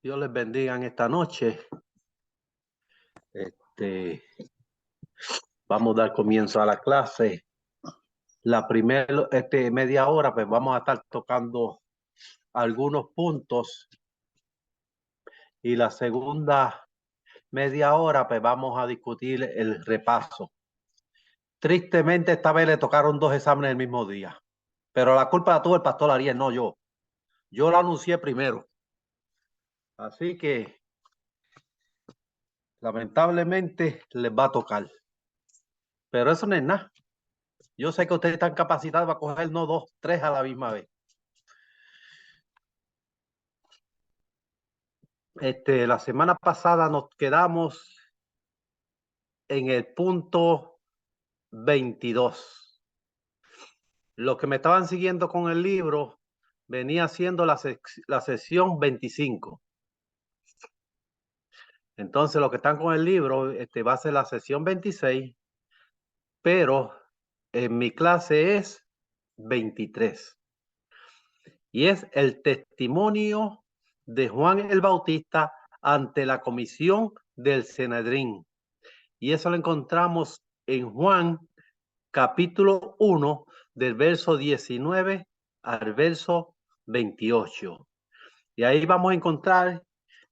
Dios les bendiga en esta noche. Vamos a dar comienzo a la clase. La primera media hora, pues vamos a estar tocando algunos puntos. Y la segunda media hora, pues vamos a discutir el repaso. Tristemente, esta vez le tocaron 2 exámenes el mismo día. Pero la culpa la tuvo el pastor Ariel, no yo. Yo lo anuncié primero. Así que, lamentablemente, les va a tocar. Pero eso no es nada. Yo sé que ustedes están capacitados para coger no 2, 3 a la misma vez. La semana pasada nos quedamos en el punto 22. Los que me estaban siguiendo con el libro venía siendo la sesión 25. Entonces, los que están con el libro, va a ser la sesión 26, pero en mi clase es 23. Y es el testimonio de Juan el Bautista ante la comisión del Sanedrín. Y eso lo encontramos en Juan capítulo 1, del verso 19 al verso 28. Y ahí vamos a encontrar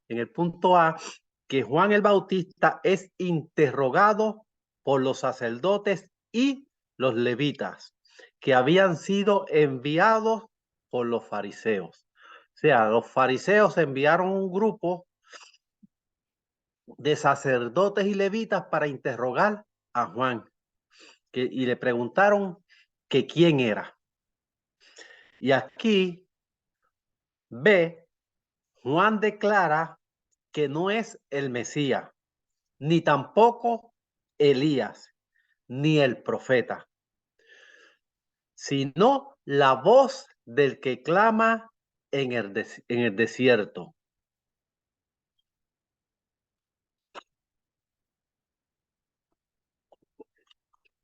en el punto A que Juan el Bautista es interrogado por los sacerdotes y los levitas que habían sido enviados por los fariseos. O sea, los fariseos enviaron un grupo de sacerdotes y levitas para interrogar a Juan y le preguntaron que quién era. Y aquí Juan declara que no es el Mesías, ni tampoco Elías, ni el profeta, sino la voz del que clama en el desierto.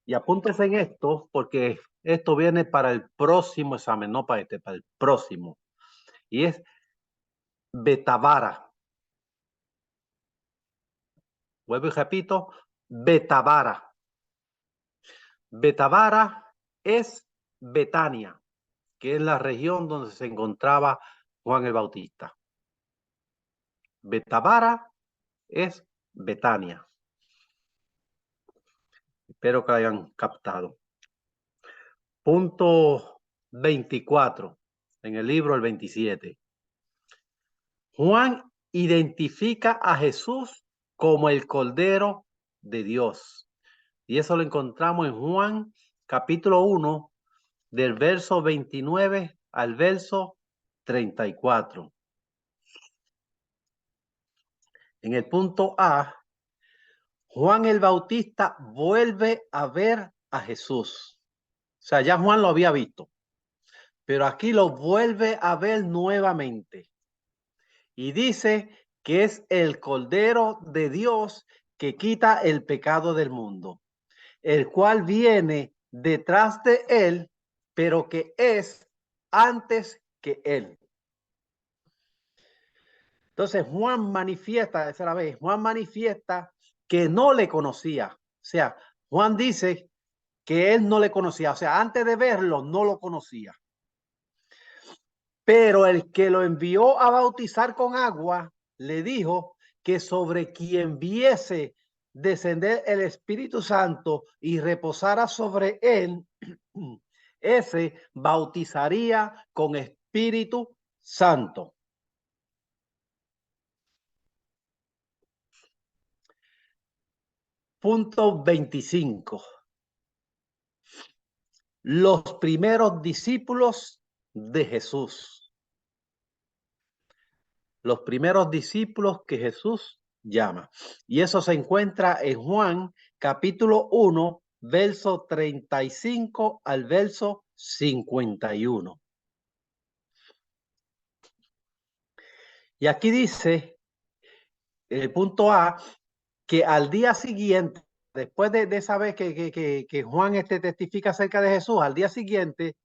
Y apúntese en esto, porque esto viene para el próximo examen, no para este, para el próximo. Y es Betabara. Vuelvo y repito, Betabara. Betabara es Betania, que es la región donde se encontraba Juan el Bautista. Betabara es Betania. Espero que hayan captado. Punto 24, en el libro el 27. Juan identifica a Jesús como el Cordero de Dios. Y eso lo encontramos en Juan capítulo 1, del verso 29 al verso 34. En el punto A, Juan el Bautista vuelve a ver a Jesús. O sea, ya Juan lo había visto, pero aquí lo vuelve a ver nuevamente. Y dice que es el Cordero de Dios que quita el pecado del mundo, el cual viene detrás de él, pero que es antes que él. Entonces Juan manifiesta, esa la vez, Juan manifiesta que no le conocía. O sea, Juan dice que él no le conocía. O sea, antes de verlo, no lo conocía. Pero el que lo envió a bautizar con agua, le dijo que sobre quien viese descender el Espíritu Santo y reposara sobre él, ese bautizaría con Espíritu Santo. Punto 25. Los primeros discípulos de Jesús. Los primeros discípulos que Jesús llama. Y eso se encuentra en Juan capítulo 1, verso 35 al verso 51. Y aquí dice, el punto A, que al día siguiente, después de esa vez que Juan testifica acerca de Jesús, al día siguiente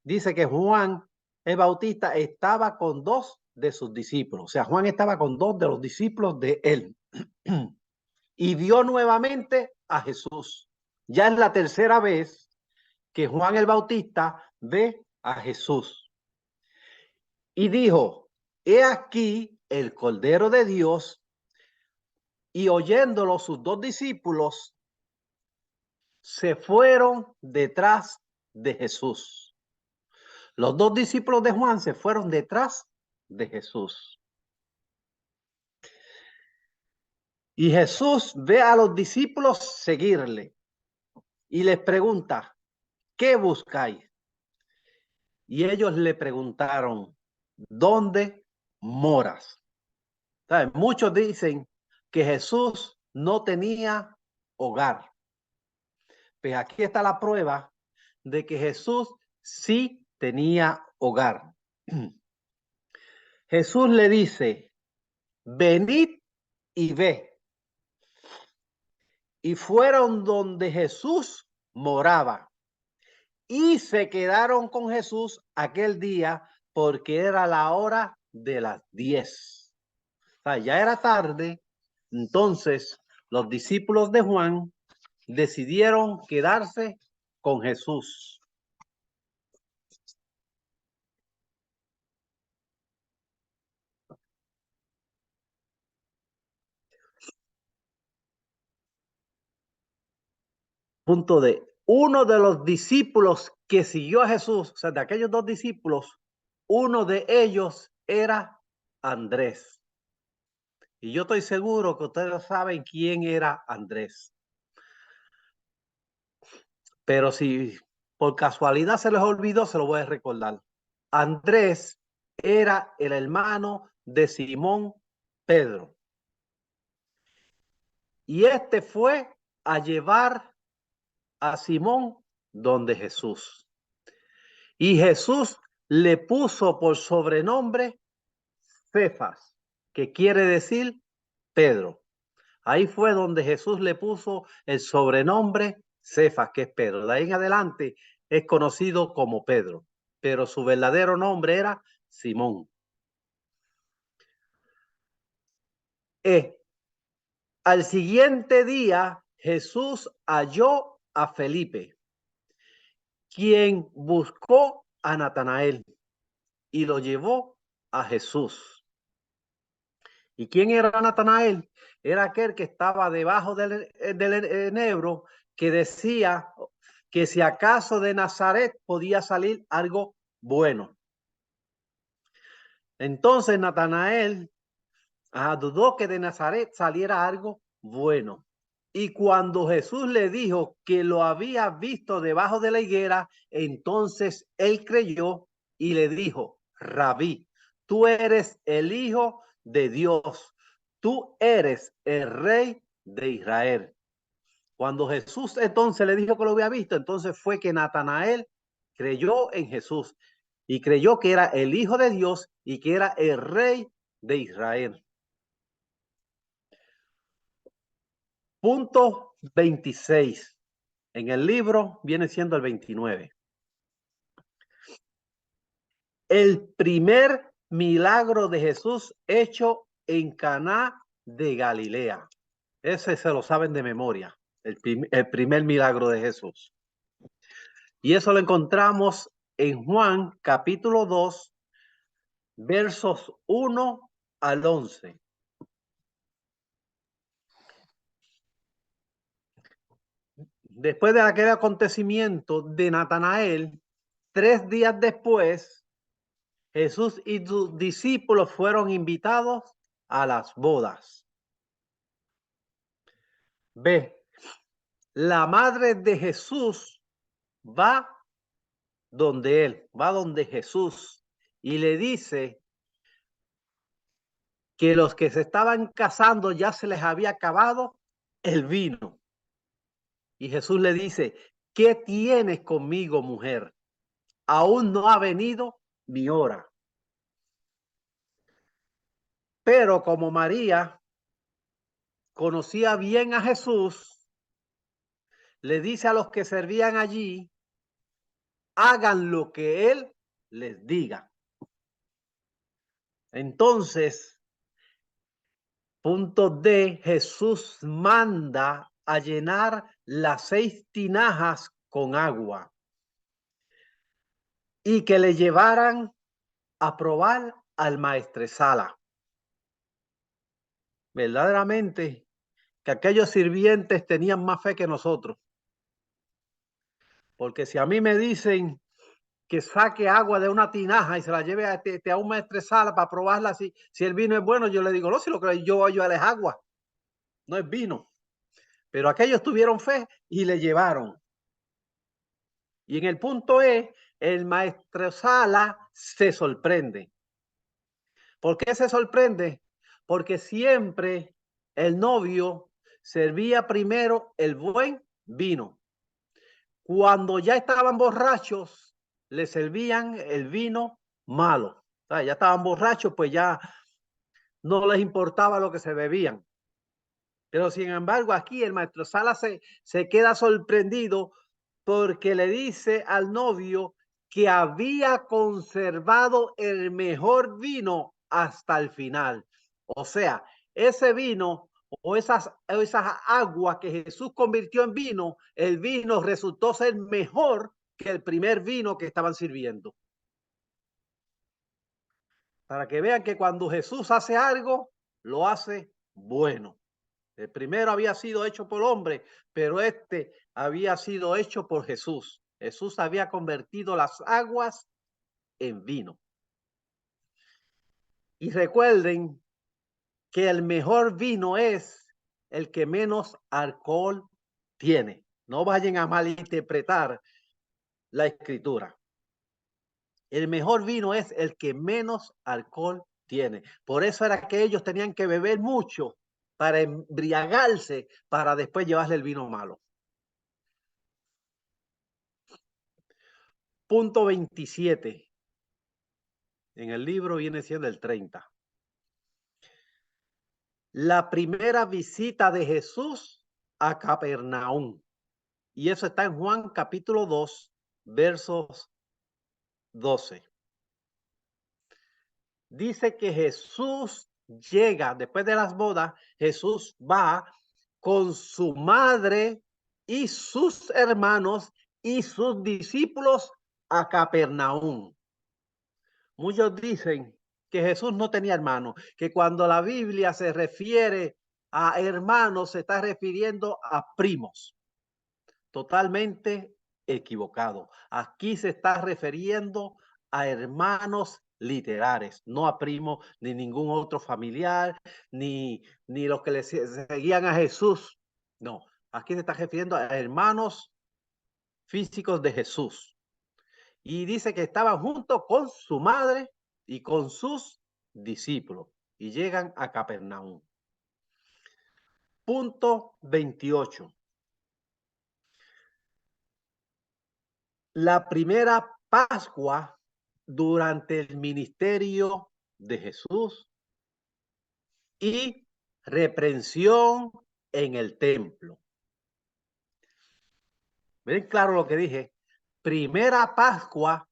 dice que Juan el Bautista estaba con 2 de sus discípulos. O sea, Juan estaba con 2 de los discípulos de él. Y vio nuevamente a Jesús. Ya es la tercera vez que Juan el Bautista ve a Jesús. Y dijo, he aquí el Cordero de Dios. Y oyéndolo sus 2 discípulos se fueron detrás de Jesús. Los 2 discípulos de Juan se fueron detrás de Jesús. Y Jesús ve a los discípulos seguirle y les pregunta, ¿qué buscáis? Y ellos le preguntaron, ¿dónde moras? ¿Saben? Muchos dicen que Jesús no tenía hogar. Pues aquí está la prueba de que Jesús sí tenía hogar. Jesús le dice, venid y ve. Y fueron donde Jesús moraba. Y se quedaron con Jesús aquel día porque era la hora de las 10. O sea, ya era tarde. Entonces, los discípulos de Juan decidieron quedarse con Jesús. Punto de uno de los discípulos que siguió a Jesús, o sea, de aquellos 2 discípulos, uno de ellos era Andrés. Y yo estoy seguro que ustedes saben quién era Andrés. Pero si por casualidad se les olvidó, se lo voy a recordar. Andrés era el hermano de Simón Pedro. Y este fue a llevar a Simón donde Jesús. Y Jesús le puso por sobrenombre Cefas, que quiere decir Pedro. Ahí fue donde Jesús le puso el sobrenombre Cefas, que es Pedro. De ahí en adelante es conocido como Pedro, pero su verdadero nombre era Simón. Al siguiente día, Jesús halló a Felipe, quien buscó a Natanael y lo llevó a Jesús. ¿Y quién era Natanael? Era aquel que estaba debajo del enebro, que decía que si acaso de Nazaret podía salir algo bueno. Entonces Natanael dudó que de Nazaret saliera algo bueno. Y cuando Jesús le dijo que lo había visto debajo de la higuera, entonces él creyó y le dijo, Rabí, tú eres el Hijo de Dios, tú eres el Rey de Israel. Cuando Jesús entonces le dijo que lo había visto, entonces fue que Natanael creyó en Jesús y creyó que era el Hijo de Dios y que era el Rey de Israel. Punto 26. En el libro viene siendo el 29. El primer milagro de Jesús hecho en Caná de Galilea. Ese se lo saben de memoria. El primer milagro de Jesús. Y eso lo encontramos en Juan capítulo 2, versos 1 al 11. Después de aquel acontecimiento de Natanael, 3 días después, Jesús y sus discípulos fueron invitados a las bodas. Ve, la madre de Jesús va donde él, va donde Jesús y le dice que los que se estaban casando ya se les había acabado el vino. Y Jesús le dice, ¿qué tienes conmigo, mujer? Aún no ha venido mi hora. Pero como María conocía bien a Jesús, le dice a los que servían allí, hagan lo que él les diga. Entonces, punto D, Jesús manda a llenar las 6 tinajas con agua y que le llevaran a probar al maestresala. Verdaderamente que aquellos sirvientes tenían más fe que nosotros. Porque si a mí me dicen que saque agua de una tinaja y se la lleve a un maestresala para probarla, si el vino es bueno, yo le digo, no, si lo que yo voy a llevar es agua, no es vino. Pero aquellos tuvieron fe y le llevaron. Y en el punto E, el maestresala se sorprende. ¿Por qué se sorprende? Porque siempre el novio servía primero el buen vino. Cuando ya estaban borrachos, le servían el vino malo. O sea, ya estaban borrachos, pues ya no les importaba lo que se bebían. Pero sin embargo, aquí el maestresala se queda sorprendido porque le dice al novio que había conservado el mejor vino hasta el final. O sea, ese vino o esas aguas que Jesús convirtió en vino, el vino resultó ser mejor que el primer vino que estaban sirviendo. Para que vean que cuando Jesús hace algo, lo hace bueno. El primero había sido hecho por hombre, pero este había sido hecho por Jesús. Jesús había convertido las aguas en vino. Y recuerden que el mejor vino es el que menos alcohol tiene. No vayan a malinterpretar la escritura. El mejor vino es el que menos alcohol tiene. Por eso era que ellos tenían que beber mucho para embriagarse, para después llevarle el vino malo. Punto 27. En el libro viene siendo el 30. La primera visita de Jesús a Capernaum. Y eso está en Juan capítulo 2, versos 12. Dice que Jesús llega, después de las bodas, Jesús va con su madre y sus hermanos y sus discípulos a Capernaum. Muchos dicen que Jesús no tenía hermanos, que cuando la Biblia se refiere a hermanos se está refiriendo a primos. Totalmente equivocado. Aquí se está refiriendo a hermanos literales, no a primos, ni ningún otro familiar, ni los que le seguían a Jesús. No, aquí se está refiriendo a hermanos físicos de Jesús. Y dice que estaban junto con su madre y con sus discípulos y llegan a Capernaum. Punto 28. La primera Pascua durante el ministerio de Jesús y reprensión en el templo. ¿Ven claro lo que dije? Primera Pascua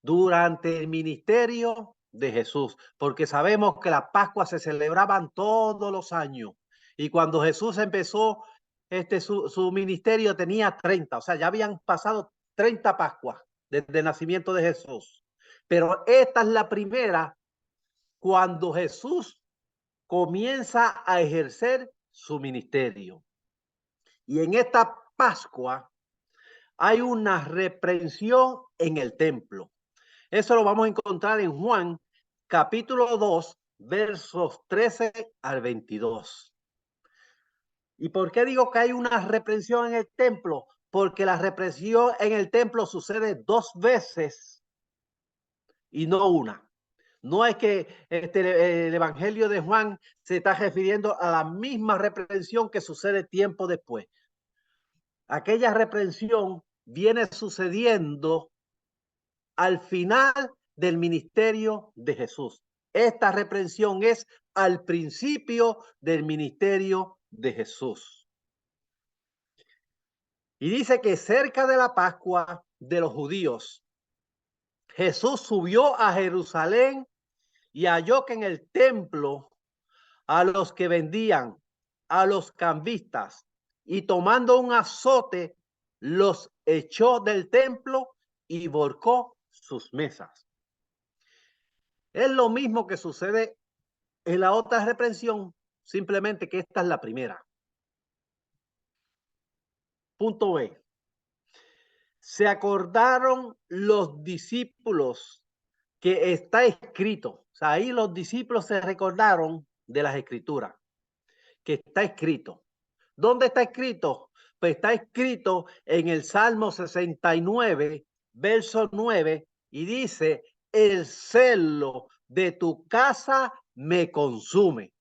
durante el ministerio de Jesús, porque sabemos que las Pascuas se celebraban todos los años. Y cuando Jesús empezó su ministerio tenía 30, o sea, ya habían pasado 30 Pascuas desde el nacimiento de Jesús. Pero esta es la primera cuando Jesús comienza a ejercer su ministerio. Y en esta Pascua hay una reprensión en el templo. Eso lo vamos a encontrar en Juan capítulo 2, versos 13 al 22. ¿Y por qué digo que hay una reprensión en el templo? Porque la represión en el templo sucede 2 veces y no una. No es que el Evangelio de Juan se está refiriendo a la misma reprensión que sucede tiempo después. Aquella reprensión viene sucediendo al final del ministerio de Jesús. Esta reprensión es al principio del ministerio de Jesús. Y dice que cerca de la Pascua de los judíos, Jesús subió a Jerusalén y halló que en el templo a los que vendían, a los cambistas, y tomando un azote, los echó del templo y volcó sus mesas. Es lo mismo que sucede en la otra reprensión, simplemente que esta es la primera. Punto B. Se acordaron los discípulos que está escrito. O sea, ahí los discípulos se recordaron de las escrituras, que está escrito. ¿Dónde está escrito? Pues está escrito en el Salmo 69, verso 9, y dice, el celo de tu casa me consume.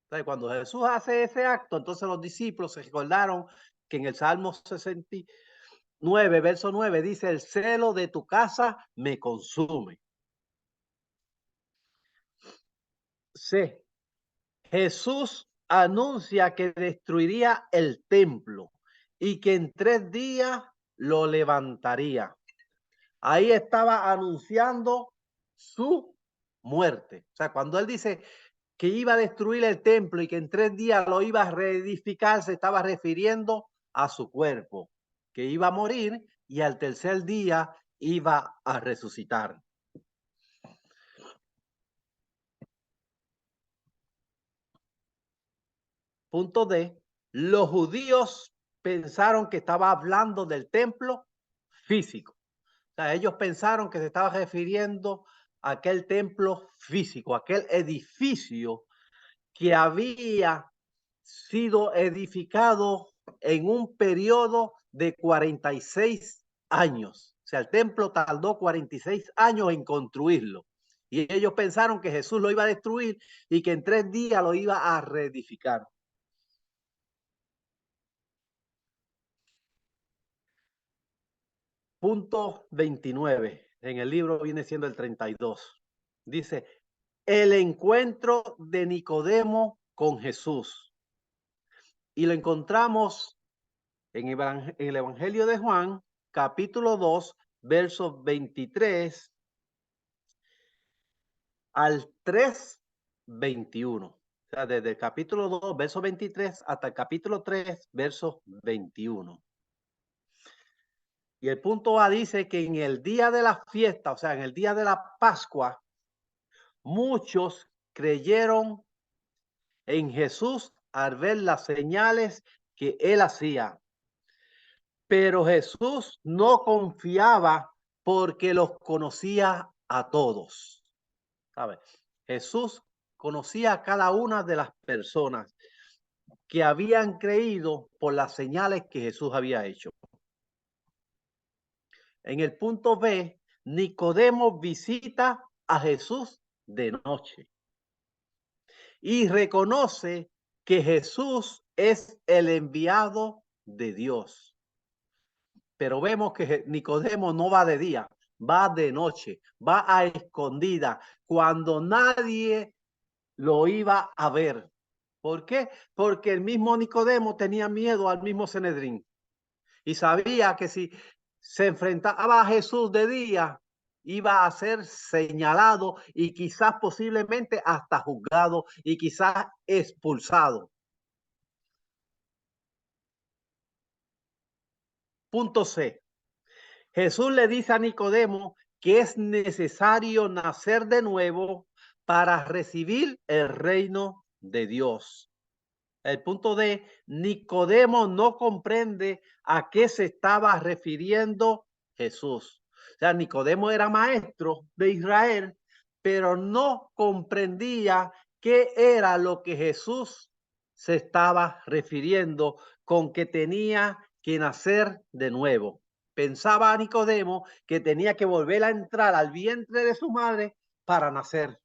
Entonces, cuando Jesús hace ese acto, entonces los discípulos se recordaron que en el Salmo 69, verso 9, dice, el celo de tu casa me consume. C. Jesús anuncia que destruiría el templo y que en 3 días lo levantaría. Ahí estaba anunciando su muerte. O sea, cuando él dice que iba a destruir el templo y que en 3 días lo iba a reedificar, se estaba refiriendo a su cuerpo, que iba a morir y al tercer día iba a resucitar. Punto D. Los judíos pensaron que estaba hablando del templo físico. O sea, ellos pensaron que se estaba refiriendo a aquel templo físico, aquel edificio que había sido edificado en un periodo de 46 años. O sea, el templo tardó 46 años en construirlo. Y ellos pensaron que Jesús lo iba a destruir y que en 3 días lo iba a reedificar. Punto 29. En el libro viene siendo el 32. Dice, el encuentro de Nicodemo con Jesús. Y lo encontramos en el Evangelio de Juan, capítulo 2, versos 23 al 3, 21. O sea, desde el capítulo 2, verso 23, hasta el capítulo 3, verso 21. Y el punto A dice que en el día de la fiesta, o sea, en el día de la Pascua, muchos creyeron en Jesús al ver las señales que él hacía. Pero Jesús no confiaba porque los conocía a todos. ¿Sabe? Jesús conocía a cada una de las personas que habían creído por las señales que Jesús había hecho. En el punto B, Nicodemo visita a Jesús de noche y reconoce que Jesús es el enviado de Dios. Pero vemos que Nicodemo no va de día, va de noche, va a escondida, cuando nadie lo iba a ver. ¿Por qué? Porque el mismo Nicodemo tenía miedo al mismo Sanedrín y sabía que si se enfrentaba a Jesús de día, iba a ser señalado y quizás posiblemente hasta juzgado y quizás expulsado. Punto C. Jesús le dice a Nicodemo que es necesario nacer de nuevo para recibir el reino de Dios. El punto D, Nicodemo no comprende a qué se estaba refiriendo Jesús. O sea, Nicodemo era maestro de Israel, pero no comprendía qué era lo que Jesús se estaba refiriendo con que tenía que nacer de nuevo. Pensaba Nicodemo que tenía que volver a entrar al vientre de su madre para nacer.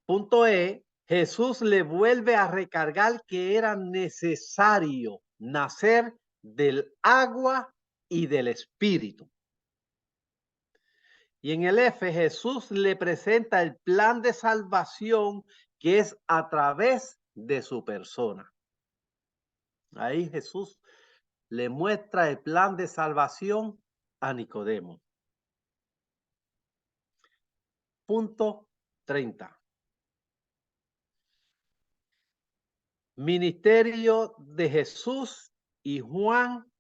Punto E, Jesús le vuelve a recargar que era necesario nacer del agua y del espíritu. Y en el F, Jesús le presenta el plan de salvación que es a través de su persona. Ahí Jesús le muestra el plan de salvación a Nicodemo. Punto 30. Ministerio de Jesús y Juan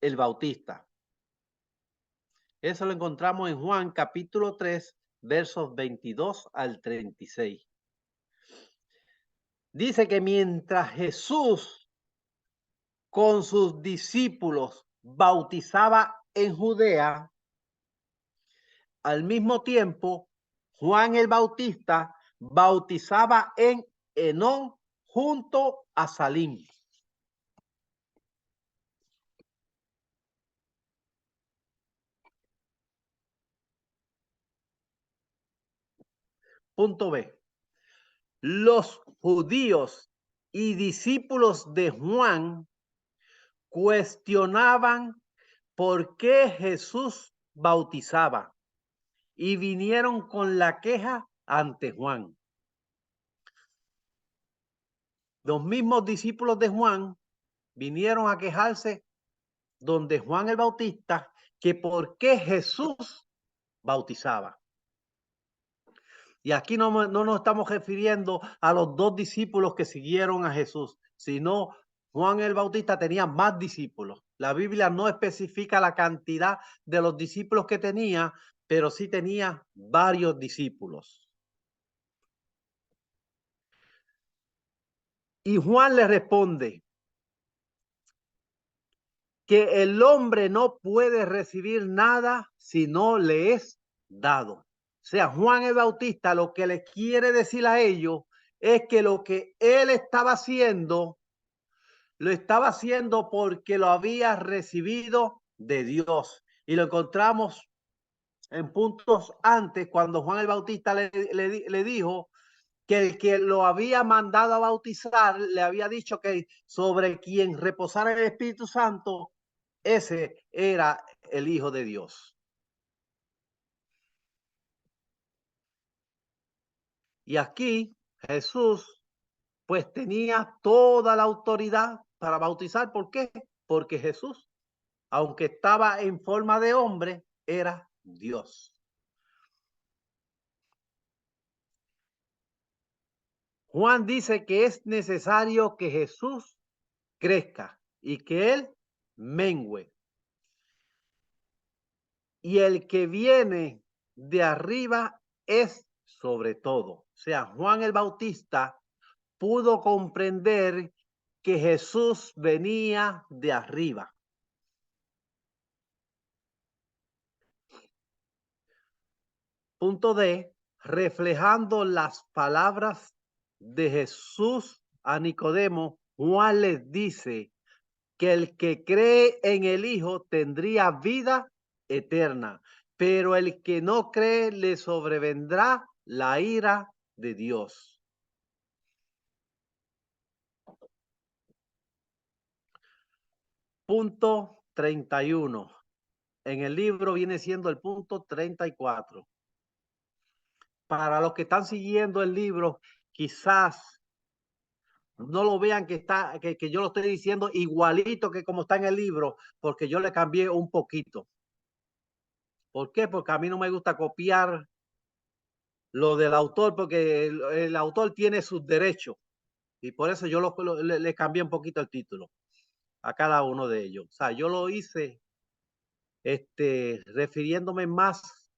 el Bautista. Eso lo encontramos en Juan capítulo 3, versos 22 al 36. Dice que mientras Jesús con sus discípulos bautizaba en Judea, al mismo tiempo Juan el Bautista bautizaba en Enón junto a Salim. Punto B. Los judíos y discípulos de Juan cuestionaban por qué Jesús bautizaba y vinieron con la queja ante Juan. Los mismos discípulos de Juan vinieron a quejarse donde Juan el Bautista que por qué Jesús bautizaba. Y aquí no nos estamos refiriendo a los dos discípulos que siguieron a Jesús, sino Juan el Bautista tenía más discípulos. La Biblia no especifica la cantidad de los discípulos que tenía, pero sí tenía varios discípulos. Y Juan le responde que el hombre no puede recibir nada si no le es dado. O sea, Juan el Bautista lo que le quiere decir a ellos es que lo que él estaba haciendo, lo estaba haciendo porque lo había recibido de Dios. Y lo encontramos en puntos antes, cuando Juan el Bautista le dijo que el que lo había mandado a bautizar le había dicho que sobre quien reposara el Espíritu Santo, ese era el Hijo de Dios. Y aquí Jesús pues tenía toda la autoridad para bautizar. ¿Por qué? Porque Jesús, aunque estaba en forma de hombre, era Dios. Juan dice que es necesario que Jesús crezca y que él mengüe. Y el que viene de arriba es sobre todo. O sea, Juan el Bautista pudo comprender que Jesús venía de arriba. Punto D, reflejando las palabras de Jesús a Nicodemo, Juan les dice que el que cree en el Hijo tendría vida eterna, pero el que no cree le sobrevendrá la ira de Dios. Punto 31. En el libro viene siendo el punto 34. Para los que están siguiendo el libro, quizás no lo vean que yo lo estoy diciendo igualito que como está en el libro, porque yo le cambié un poquito. ¿Por qué? Porque a mí no me gusta copiar lo del autor, porque el autor tiene sus derechos y por eso yo le cambié un poquito el título a cada uno de ellos. O sea, yo lo hice refiriéndome más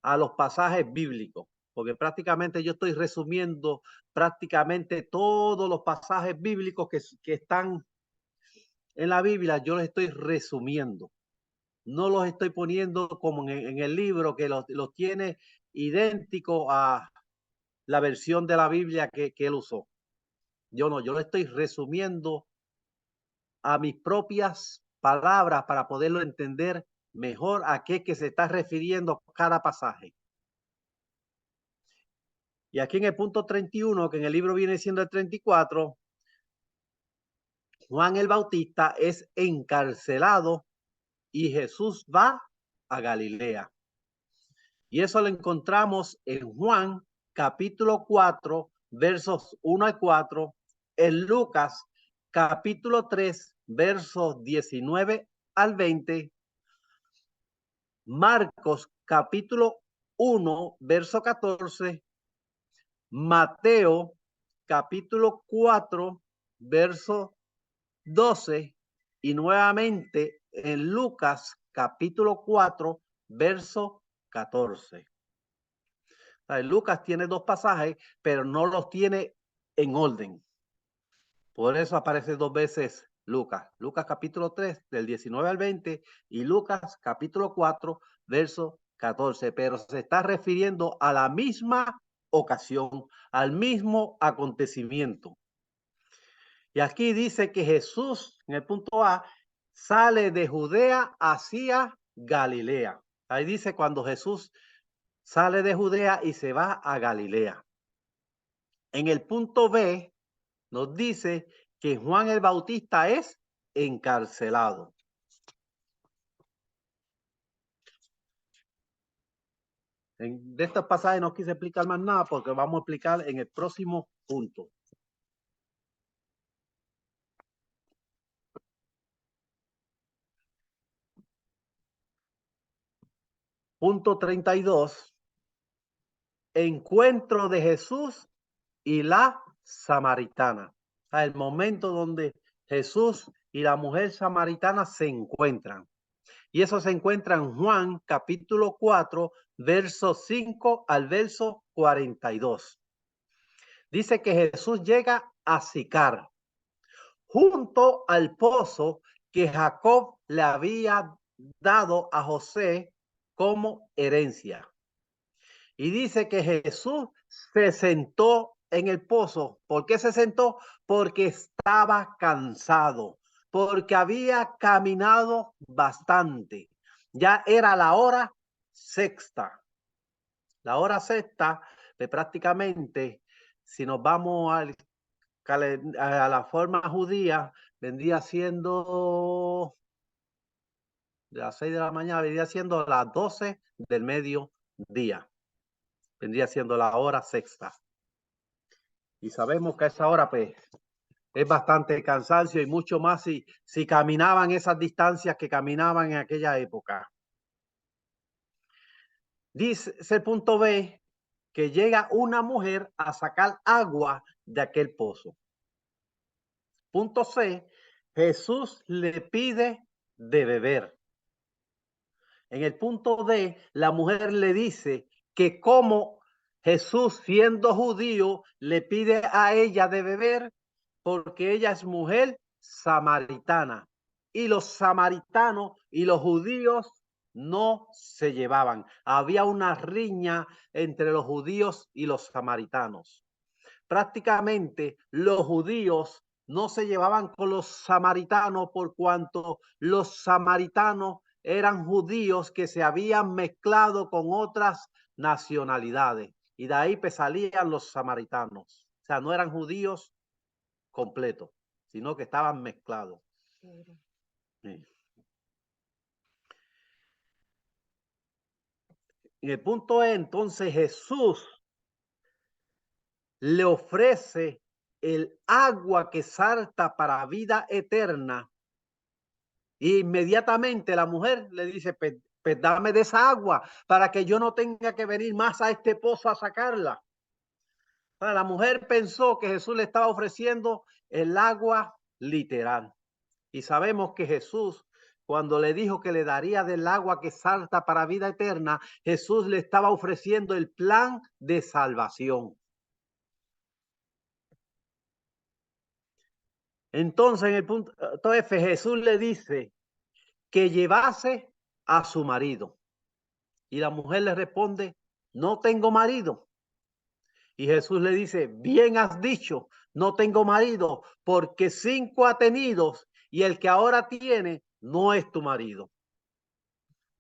a los pasajes bíblicos, porque prácticamente yo estoy resumiendo prácticamente todos los pasajes bíblicos que están en la Biblia, yo los estoy resumiendo. No los estoy poniendo como en el libro que los tiene idéntico a la versión de la Biblia que él usó. Yo no, yo lo estoy resumiendo a mis propias palabras para poderlo entender mejor a qué que se está refiriendo cada pasaje. Y aquí en el punto 31, que en el libro viene siendo el 34, Juan el Bautista es encarcelado y Jesús va a Galilea. Y eso lo encontramos en Juan capítulo 4, versos 1 al 4, en Lucas capítulo 3, versos 19 al 20, Marcos capítulo 1, verso 14, Mateo capítulo 4, verso 12 y nuevamente en Lucas capítulo 4, verso 14. Lucas tiene dos pasajes, pero no los tiene en orden. Por eso aparece dos veces Lucas. Lucas capítulo 3, del 19 al 20, y Lucas capítulo 4, verso 14. Pero se está refiriendo a la misma ocasión, al mismo acontecimiento. Y aquí dice que Jesús, en el punto A, sale de Judea hacia Galilea. Ahí dice cuando Jesús sale de Judea y se va a Galilea. En el punto B nos dice que Juan el Bautista es encarcelado. De estos pasajes no quise explicar más nada porque vamos a explicar en el próximo punto. Punto 32. Encuentro de Jesús y la samaritana. El momento donde Jesús y la mujer samaritana se encuentran. Y eso se encuentra en Juan capítulo 4, verso 5 al verso 42. Dice que Jesús llega a Sicar, junto al pozo que Jacob le había dado a José como herencia. Y dice que Jesús se sentó en el pozo. ¿Por qué se sentó? Porque estaba cansado, porque había caminado bastante. Ya era la hora sexta. La hora sexta, de prácticamente, si nos vamos a la forma judía, vendría siendo de las 6 de la mañana, vendría siendo las 12 del mediodía. Vendría siendo la hora sexta. Y sabemos que a esa hora, pues, es bastante cansancio y mucho más si caminaban esas distancias que caminaban en aquella época. Dice el punto B que llega una mujer a sacar agua de aquel pozo. Punto C, Jesús le pide de beber. En el punto D, la mujer le dice que como Jesús, siendo judío, le pide a ella de beber porque ella es mujer samaritana. Y los samaritanos y los judíos no se llevaban. Había una riña entre los judíos y los samaritanos. Prácticamente los judíos no se llevaban con los samaritanos por cuanto los samaritanos eran judíos que se habían mezclado con otras nacionalidades y de ahí pues salían los samaritanos. O sea, no eran judíos completos, sino que estaban mezclados. Sí. En el punto E, entonces Jesús le ofrece el agua que salta para vida eterna. Y inmediatamente la mujer le dice, pues dame de esa agua para que yo no tenga que venir más a este pozo a sacarla. La mujer pensó que Jesús le estaba ofreciendo el agua literal. Y sabemos que Jesús, cuando le dijo que le daría del agua que salta para vida eterna, Jesús le estaba ofreciendo el plan de salvación. Entonces, en el punto F, Jesús le dice que llevase a su marido. Y la mujer le responde, no tengo marido. Y Jesús le dice, bien has dicho, no tengo marido, porque 5 ha tenido y el que ahora tiene no es tu marido.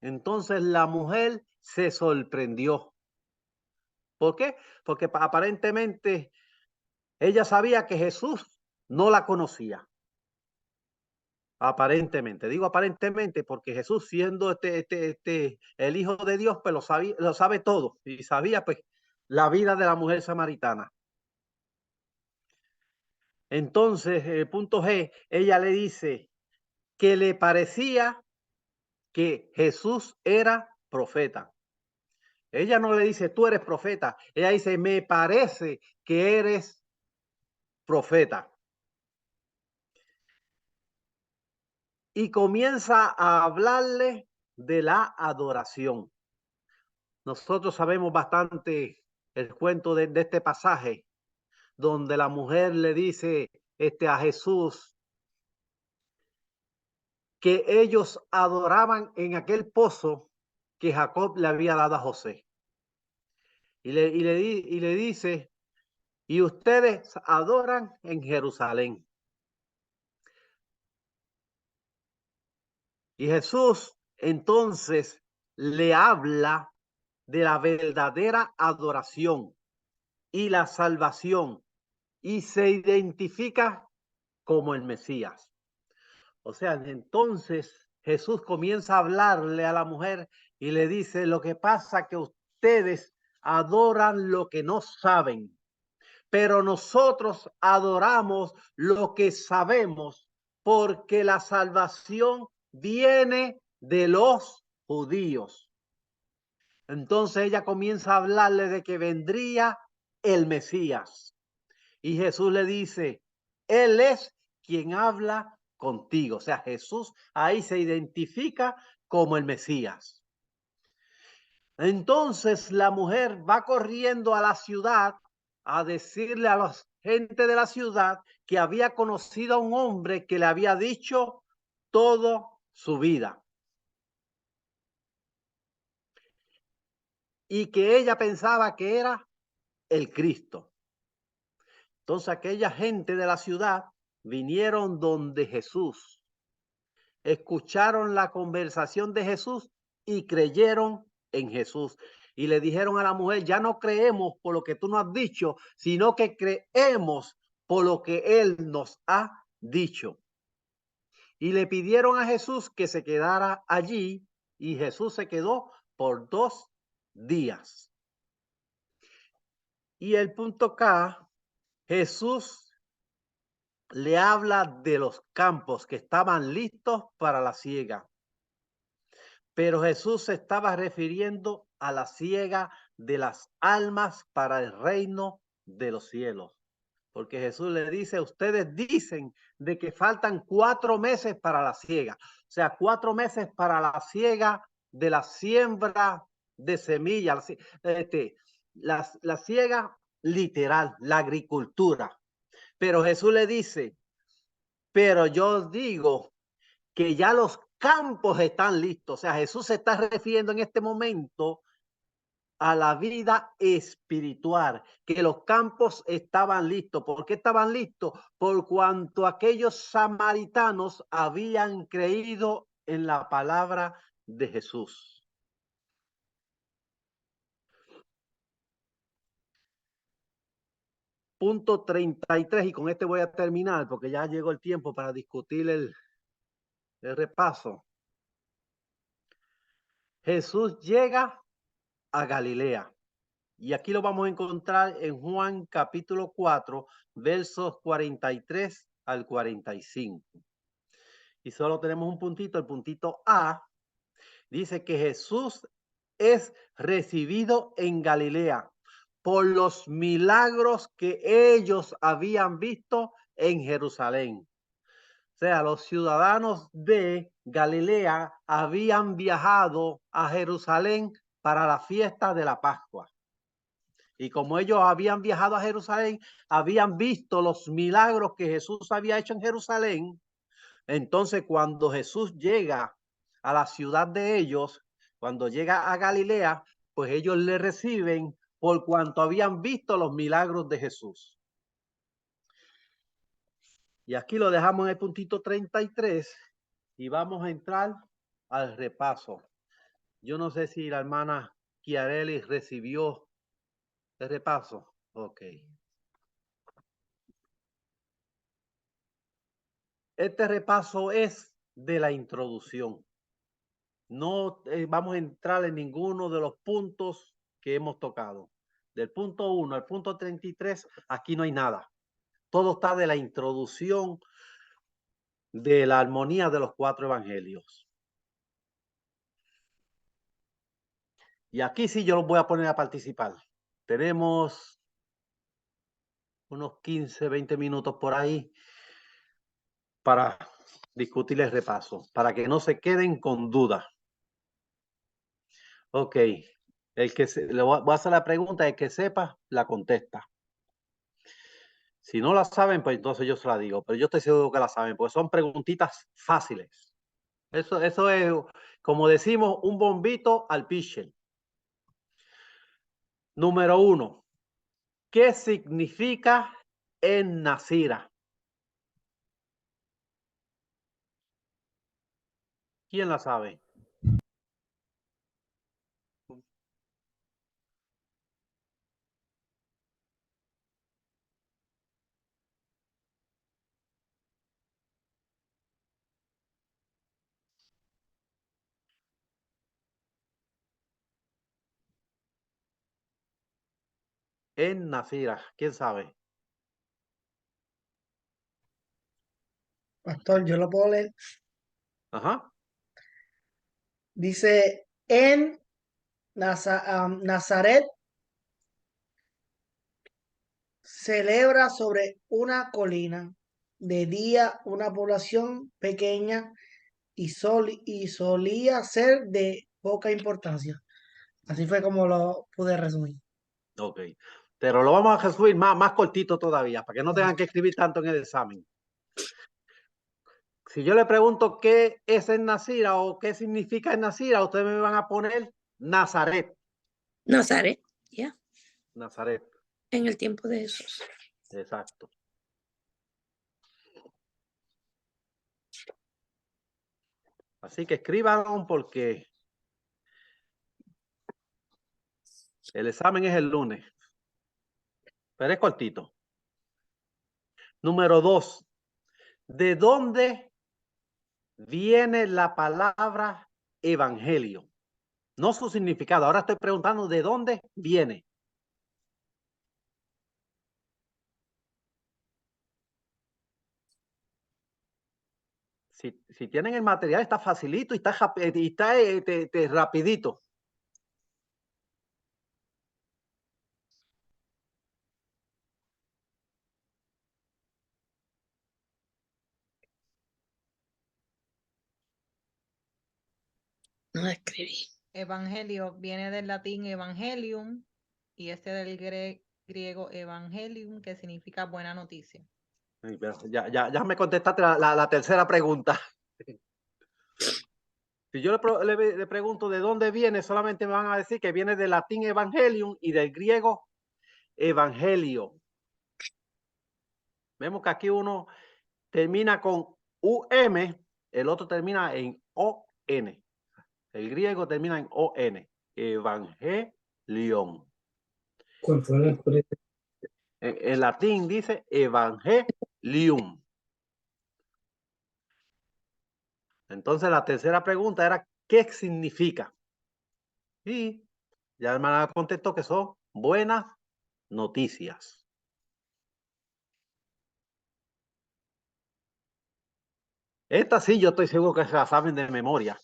Entonces la mujer se sorprendió. ¿Por qué? Porque aparentemente ella sabía que Jesús no la conocía. Aparentemente, digo aparentemente porque Jesús, siendo el Hijo de Dios, pues lo sabe todo y sabía pues la vida de la mujer samaritana. Entonces, el punto G, ella le dice que le parecía que Jesús era profeta. Ella no le dice, tú eres profeta. Ella dice, me parece que eres profeta. Y comienza a hablarle de la adoración. Nosotros sabemos bastante el cuento de este pasaje, donde la mujer le dice a Jesús que ellos adoraban en aquel pozo que Jacob le había dado a José. Y le dice, y ustedes adoran en Jerusalén. Y Jesús entonces le habla de la verdadera adoración y la salvación y se identifica como el Mesías. O sea, entonces Jesús comienza a hablarle a la mujer y le dice, lo que pasa que ustedes adoran lo que no saben, pero nosotros adoramos lo que sabemos, porque la salvación viene de los judíos. Entonces ella comienza a hablarle de que vendría el Mesías. Y Jesús le dice, Él es quien habla contigo. O sea, Jesús ahí se identifica como el Mesías. Entonces la mujer va corriendo a la ciudad a decirle a la gente de la ciudad que había conocido a un hombre que le había dicho toda su vida y que ella pensaba que era el Cristo. Entonces aquella gente de la ciudad vinieron donde Jesús, escucharon la conversación de Jesús y creyeron en Jesús. Y le dijeron a la mujer, ya no creemos por lo que tú nos has dicho, sino que creemos por lo que Él nos ha dicho. Y le pidieron a Jesús que se quedara allí y Jesús se quedó por 2 días. Y el punto K, Jesús le habla de los campos que estaban listos para la siega. Pero Jesús se estaba refiriendo a la siega de las almas para el reino de los cielos. Porque Jesús le dice, ustedes dicen de que faltan 4 meses para la siega. O sea, 4 meses para la siega de la siembra de semillas. La siega literal, la agricultura. Pero Jesús le dice, pero yo os digo que ya los campos están listos. O sea, Jesús se está refiriendo en este momento a la vida espiritual, que los campos estaban listos. ¿Por qué estaban listos? Por cuanto aquellos samaritanos habían creído en la palabra de Jesús. Punto 33, y con este voy a terminar porque ya llegó el tiempo para discutir el repaso. Jesús llega a Galilea. Y aquí lo vamos a encontrar en Juan capítulo 4, versos 43 al 45. Y solo tenemos un puntito, el puntito A. Dice que Jesús es recibido en Galilea por los milagros que ellos habían visto en Jerusalén. O sea, los ciudadanos de Galilea habían viajado a Jerusalén para la fiesta de la Pascua. Y como ellos habían viajado a Jerusalén, habían visto los milagros que Jesús había hecho en Jerusalén. Entonces, cuando Jesús llega a la ciudad de ellos, cuando llega a Galilea, pues ellos le reciben por cuanto habían visto los milagros de Jesús. Y aquí lo dejamos en el puntito 33 y vamos a entrar al repaso. Yo no sé si la hermana Chiarelli recibió el repaso. Ok. Este repaso es de la introducción. No vamos a entrar en ninguno de los puntos que hemos tocado. Del punto 1 al punto 33, aquí no hay nada. Todo está de la introducción de la armonía de los 4 evangelios. Y aquí sí yo los voy a poner a participar. Tenemos unos 15, 20 minutos por ahí para discutir el repaso, para que no se queden con dudas. Ok, le voy a hacer la pregunta, el que sepa, la contesta. Si no la saben, pues entonces yo se la digo, pero yo estoy seguro que la saben, porque son preguntitas fáciles. Eso es, como decimos, un bombito al pitcher. Número 1. ¿Qué significa en Nasira? ¿Quién la sabe? En Nasira, ¿quién sabe? Pastor, yo lo puedo leer. Ajá. Dice, en Nazaret celebra sobre una colina, de día una población pequeña y solía ser de poca importancia. Así fue como lo pude resumir. Ok. Pero lo vamos a resumir más cortito todavía, para que no tengan que escribir tanto en el examen. Si yo le pregunto qué es en Nasira o qué significa en Nasira, ustedes me van a poner Nazaret. Nazaret, ya. Nazaret. En el tiempo de Jesús. Exacto. Así que escriban porque el examen es el lunes. Pero es cortito. Número 2. ¿De dónde viene la palabra evangelio? No su significado. Ahora estoy preguntando de dónde viene. Si tienen el material, está facilito y está rapidito. No escribí. Evangelio viene del latín evangelium y del griego evangelium, que significa buena noticia. Ya me contestaste la tercera pregunta. Si yo le pregunto de dónde viene, solamente me van a decir que viene del latín evangelium y del griego evangelio. Vemos que aquí uno termina con UM, el otro termina en ON. El griego termina en ON. Evangelion. En latín dice evangelium. Entonces la tercera pregunta era, ¿qué significa? Y ya la hermana contestó que son buenas noticias. Esta sí yo estoy seguro que se la saben de memoria.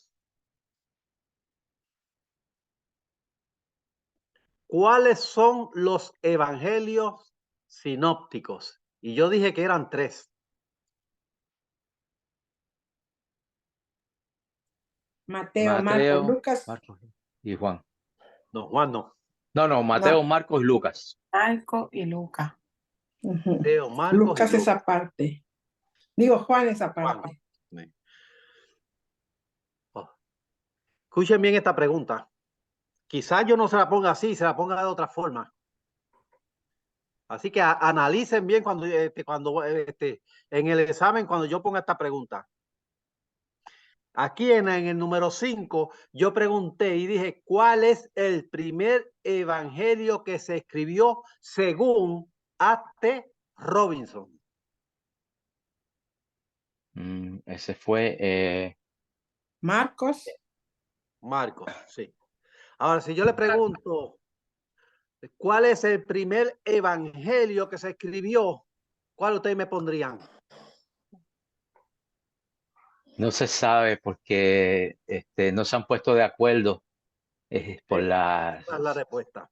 ¿Cuáles son los evangelios sinópticos? Y yo dije que eran 3. Mateo, Marcos, Lucas. Marcos y Juan. No, Juan no. No, Mateo, Marcos y Lucas. Marcos y Lucas. Mateo, Marcos Lucas y Lucas. esa parte. Digo, Juan esa parte. Juan. Sí. Oh. Escuchen bien esta pregunta. Quizás yo no se la ponga así, se la ponga de otra forma. Así que analicen bien cuando en el examen, cuando yo ponga esta pregunta. Aquí en el número 5, yo pregunté y dije, ¿cuál es el primer evangelio que se escribió según A.T. Robinson? Ese fue Marcos. Marcos, sí. Ahora, si yo le pregunto, ¿cuál es el primer evangelio que se escribió? ¿Cuál ustedes me pondrían? no se sabe porque no se han puesto de acuerdo Es por las... Esa es la respuesta.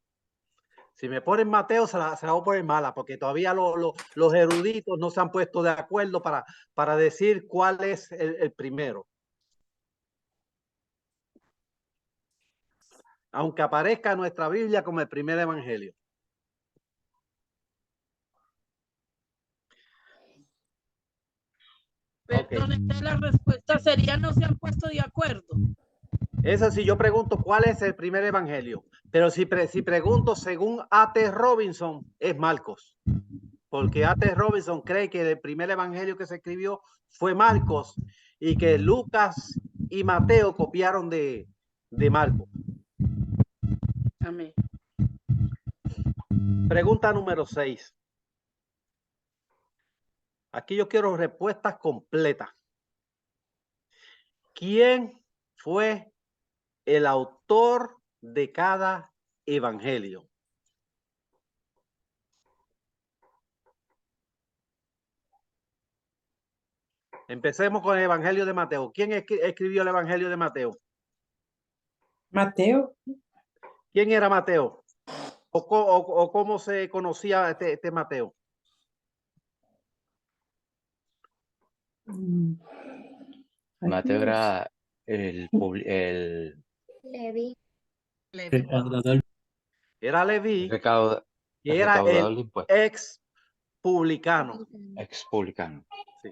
Si me ponen Mateo, se la voy a poner mala, porque todavía los eruditos no se han puesto de acuerdo para decir cuál es el primero. Aunque aparezca en nuestra Biblia como el primer evangelio. Perdón, entonces la respuesta sería no se han puesto de acuerdo. Eso si yo pregunto cuál es el primer evangelio, pero si pregunto según A.T. Robinson, es Marcos, porque A.T. Robinson cree que el primer evangelio que se escribió fue Marcos y que Lucas y Mateo copiaron de Marcos. Amén. Pregunta número 6. Aquí yo quiero respuestas completas. ¿Quién fue el autor de cada evangelio? Empecemos con el evangelio de Mateo. ¿Quién escribió el evangelio de Mateo? Mateo. ¿Quién era Mateo? ¿O cómo se conocía este Mateo? Mateo era el Levi. Levi. Era Leví, y era recaudador de el impuestos, ex publicano. ex publicano. Sí.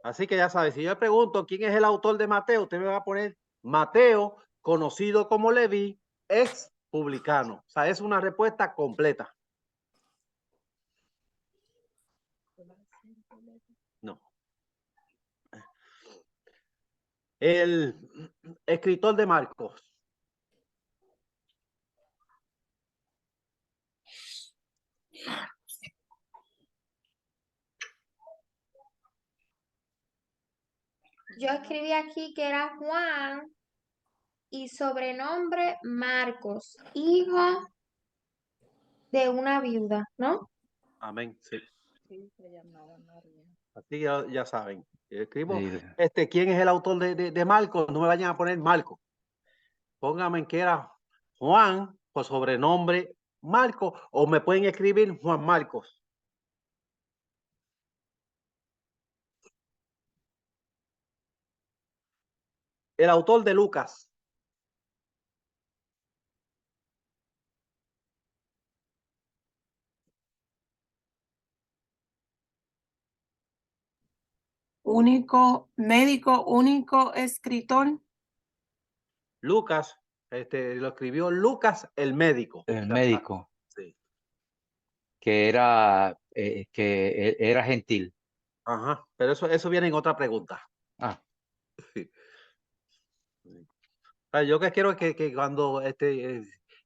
Así que ya sabes, si yo le pregunto quién es el autor de Mateo, usted me va a poner Mateo, conocido como Leví, ex publicano. O sea, es una respuesta completa. No. El escritor de Marcos. Yo escribí aquí que era Juan y sobrenombre Marcos, hijo de una viuda, ¿no? Amén. Sí. Sí, se llamaba María. Así ya saben. Yo escribo, Sí, ¿quién es el autor de Marcos? No me vayan a poner Marcos. Pónganme que era Juan, por sobrenombre Marcos, o me pueden escribir Juan Marcos. El autor de Lucas. Único médico, único escritor. Lucas, lo escribió Lucas el médico. el médico, Sí. que era gentil. Ajá, pero eso viene en otra pregunta. Ah, Sí. Yo que quiero que cuando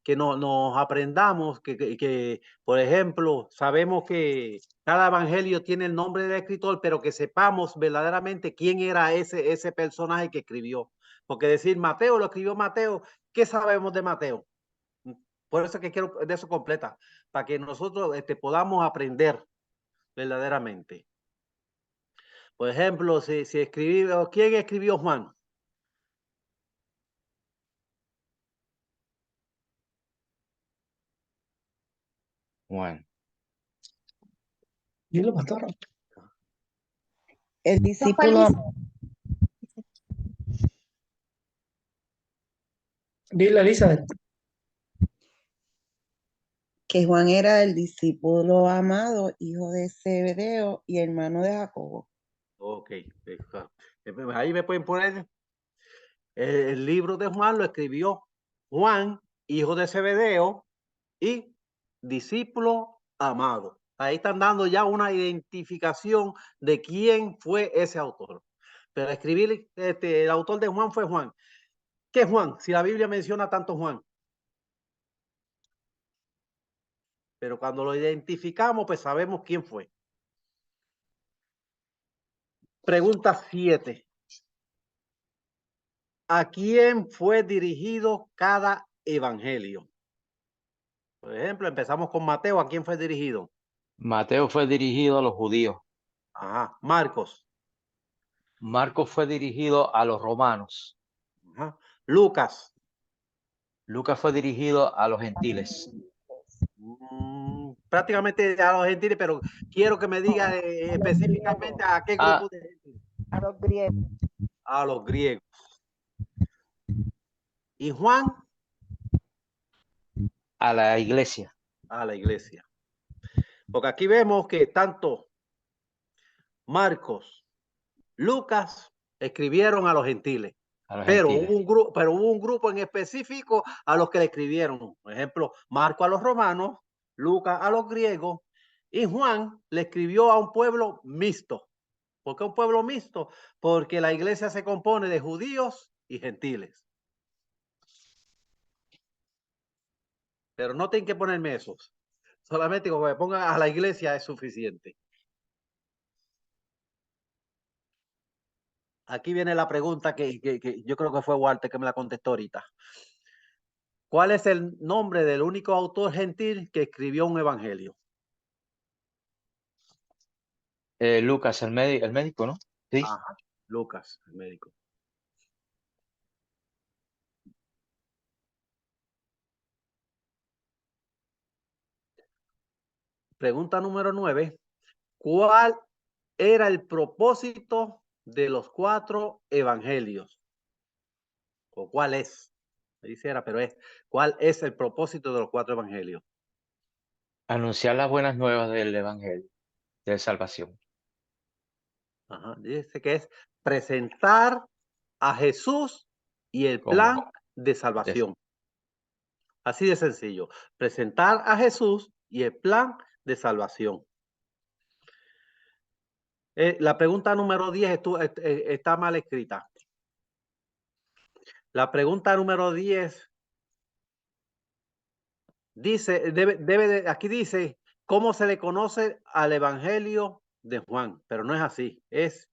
que nos aprendamos que, por ejemplo, sabemos que cada evangelio tiene el nombre del escritor, pero que sepamos verdaderamente quién era ese personaje que escribió. Porque decir Mateo lo escribió Mateo, ¿qué sabemos de Mateo? Por eso que quiero de eso completa, para que nosotros podamos aprender verdaderamente. Por ejemplo, si escribió, ¿quién escribió Juan? bueno. Dilo, pastor. El discípulo, Dile, Elizabeth. que Juan era el discípulo amado, hijo de Zebedeo y hermano de Jacobo. Ok. Ahí me pueden poner el libro de Juan lo escribió Juan, hijo de Zebedeo y discípulo amado. Ahí están dando ya una identificación de quién fue ese autor. Pero escribir, el autor de Juan fue Juan. ¿Qué es Juan? Si la Biblia menciona tanto Juan. Pero cuando lo identificamos, pues sabemos quién fue. Pregunta 7. ¿A quién fue dirigido cada evangelio? Por ejemplo, empezamos con Mateo. ¿A quién fue dirigido? Mateo fue dirigido a los judíos. Ajá. Marcos. Marcos fue dirigido a los romanos. Ajá. Lucas. Lucas fue dirigido a los gentiles. Prácticamente a los gentiles, pero quiero que me diga específicamente a qué grupo de gente. A los griegos. A los griegos. ¿Y Juan? A la iglesia. A la iglesia. Porque aquí vemos que tanto Marcos, Lucas escribieron a los gentiles. Pero hubo un grupo en específico a los que le escribieron. Por ejemplo, Marco a los romanos, Lucas a los griegos y Juan le escribió a un pueblo mixto. ¿Por qué un pueblo mixto? Porque la iglesia se compone de judíos y gentiles. Pero no tienen que ponerme esos. Solamente como me pongan a la iglesia es suficiente. Aquí viene la pregunta que yo creo que fue Walter que me la contestó ahorita. ¿Cuál es el nombre del único autor gentil que escribió un evangelio? Lucas, el médico, ¿no? Sí. Ajá, Lucas, el médico. Pregunta número 9. ¿Cuál era el propósito de los 4 evangelios? ¿O cuál es? Me dice era, pero es. ¿Cuál es el propósito de los 4 evangelios? Anunciar las buenas nuevas del evangelio de salvación. Ajá, dice que es presentar a Jesús y el plan de salvación. Así de sencillo. Presentar a Jesús y el plan de salvación. La pregunta número 10 está mal escrita. La pregunta número 10 dice, aquí dice, ¿cómo se le conoce al evangelio de Juan? Pero no es así. Es,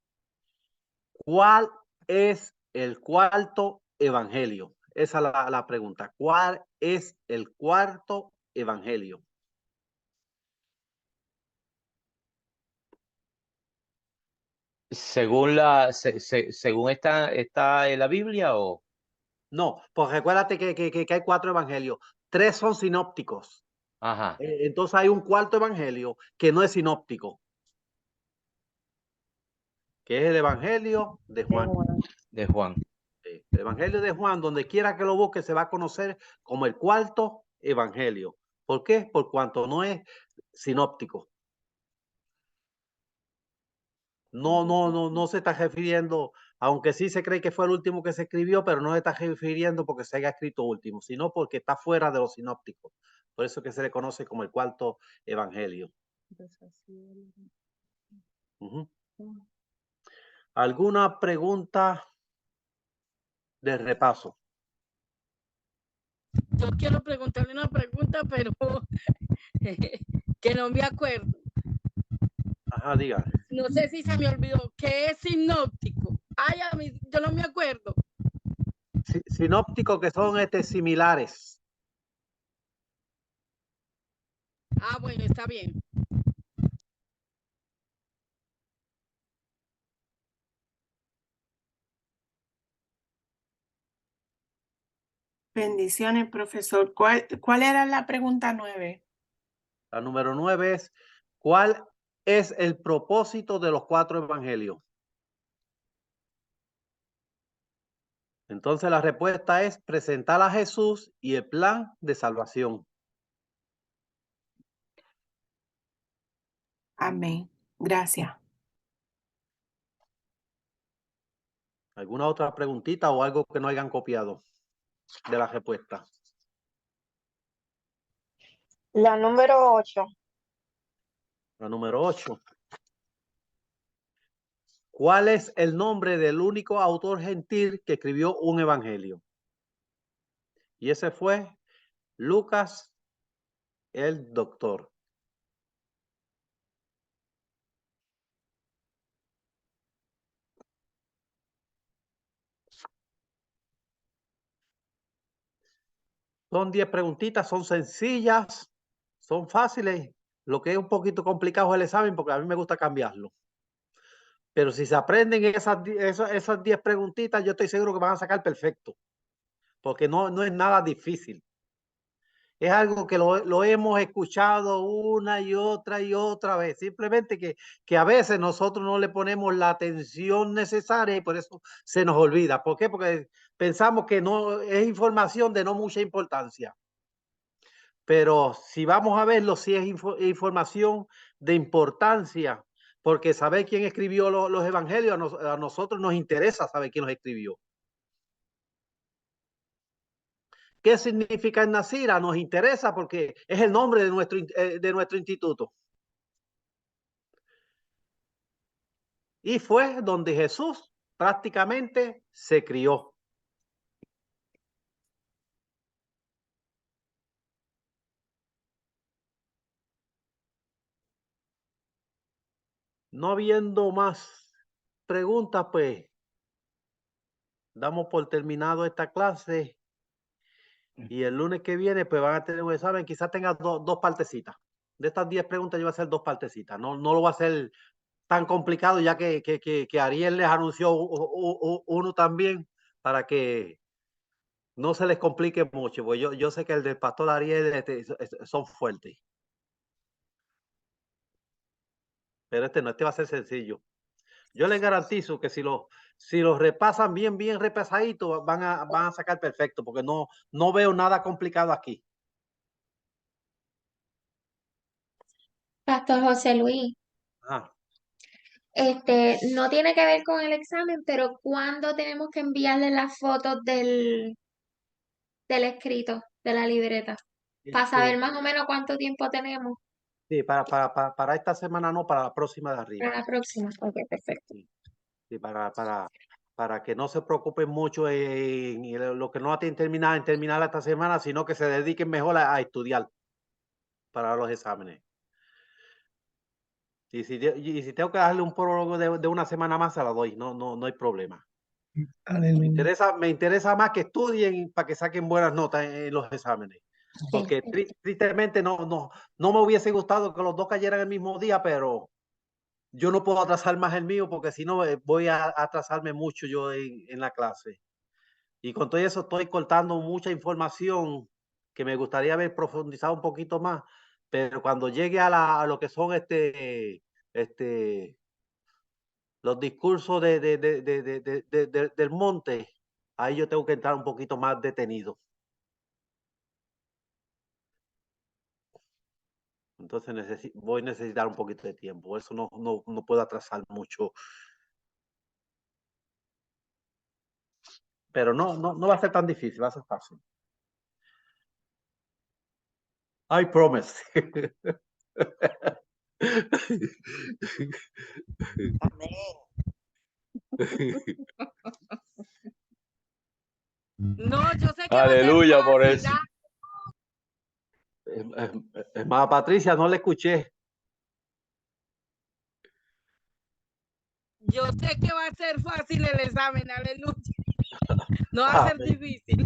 ¿cuál es el cuarto evangelio? Esa es la pregunta. ¿Cuál es el cuarto evangelio? Según según está en la Biblia o no, pues recuérdate que hay 4 evangelios. 3 son sinópticos. Ajá. Entonces hay un cuarto evangelio que no es sinóptico, que es el evangelio de Juan. De Juan. El evangelio de Juan, donde quiera que lo busque, se va a conocer como el cuarto evangelio. ¿Por qué? Por cuanto no es sinóptico. No se está refiriendo, aunque sí se cree que fue el último que se escribió, pero no se está refiriendo porque se haya escrito último, sino porque está fuera de los sinópticos. Por eso que se le conoce como el cuarto evangelio. ¿Alguna pregunta de repaso? Yo quiero preguntarle una pregunta, pero que no me acuerdo. Ajá, diga. No sé si se me olvidó. ¿Qué es sinóptico? Ay, a mí, yo no me acuerdo. Sinópticos que son similares. Ah, bueno, está bien. Bendiciones, profesor. ¿Cuál era la pregunta 9? La número 9 es, ¿cuál es el propósito de los 4 evangelios? Entonces la respuesta es presentar a Jesús y el plan de salvación. Amén. Gracias. ¿Alguna otra preguntita o algo que no hayan copiado de la respuesta? La número 8. La número 8. ¿Cuál es el nombre del único autor gentil que escribió un evangelio? Y ese fue Lucas, el doctor. Son 10 preguntitas, son sencillas, son fáciles. Lo que es un poquito complicado es el examen porque a mí me gusta cambiarlo. Pero si se aprenden esas 10 preguntitas, yo estoy seguro que van a sacar perfecto. porque no es nada difícil. Es algo que lo hemos escuchado una y otra vez. Simplemente que a veces nosotros no le ponemos la atención necesaria y por eso se nos olvida. ¿Por qué? Porque pensamos que no es información de no mucha importancia. Pero si vamos a verlo, sí es información de importancia, porque saber quién escribió los evangelios a nosotros nos interesa saber quién los escribió. ¿Qué significa el Nasira? Nos interesa porque es el nombre de nuestro instituto. Y fue donde Jesús prácticamente se crió. No habiendo más preguntas, pues damos por terminado esta clase. Y el lunes que viene, pues van a tener un examen. Quizás tenga dos partecitas. De estas 10 preguntas, yo voy a hacer 2 partecitas. No lo voy a hacer tan complicado, ya que Ariel les anunció uno también, para que no se les complique mucho. Pues yo sé que el del pastor Ariel son fuertes. Pero este va a ser sencillo. Yo les garantizo que si los repasan bien repasaditos, van a sacar perfecto, porque no veo nada complicado aquí. Pastor José Luis, Ah, no tiene que ver con el examen, pero ¿cuándo tenemos que enviarle las fotos del escrito, de la libreta? Para saber más o menos cuánto tiempo tenemos sí, para esta semana no, para la próxima de arriba. para la próxima. Ok, perfecto. Sí, para que no se preocupen mucho en lo que no tienen terminado en terminar esta semana, sino que se dediquen mejor a estudiar para los exámenes. Y si tengo que darle un prólogo de una semana más, se la doy, no hay problema. Me interesa más que estudien para que saquen buenas notas en los exámenes. Porque tristemente no me hubiese gustado que los dos cayeran el mismo día, pero yo no puedo atrasar más el mío porque si no voy a atrasarme mucho yo en la clase. Y con todo eso estoy cortando mucha información que me gustaría haber profundizado un poquito más, pero cuando llegue a lo que son los discursos del monte, ahí yo tengo que entrar un poquito más detenido. Entonces voy a necesitar un poquito de tiempo. Eso no puedo atrasar mucho. Pero no va a ser tan difícil, va a ser fácil. I promise. Amén. No, yo sé que va a ser Aleluya por fácil, eso. Hermana Patricia, no le escuché. Yo sé que va a ser fácil el examen, aleluya. No va a ser difícil.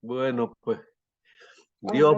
Bueno, pues Dios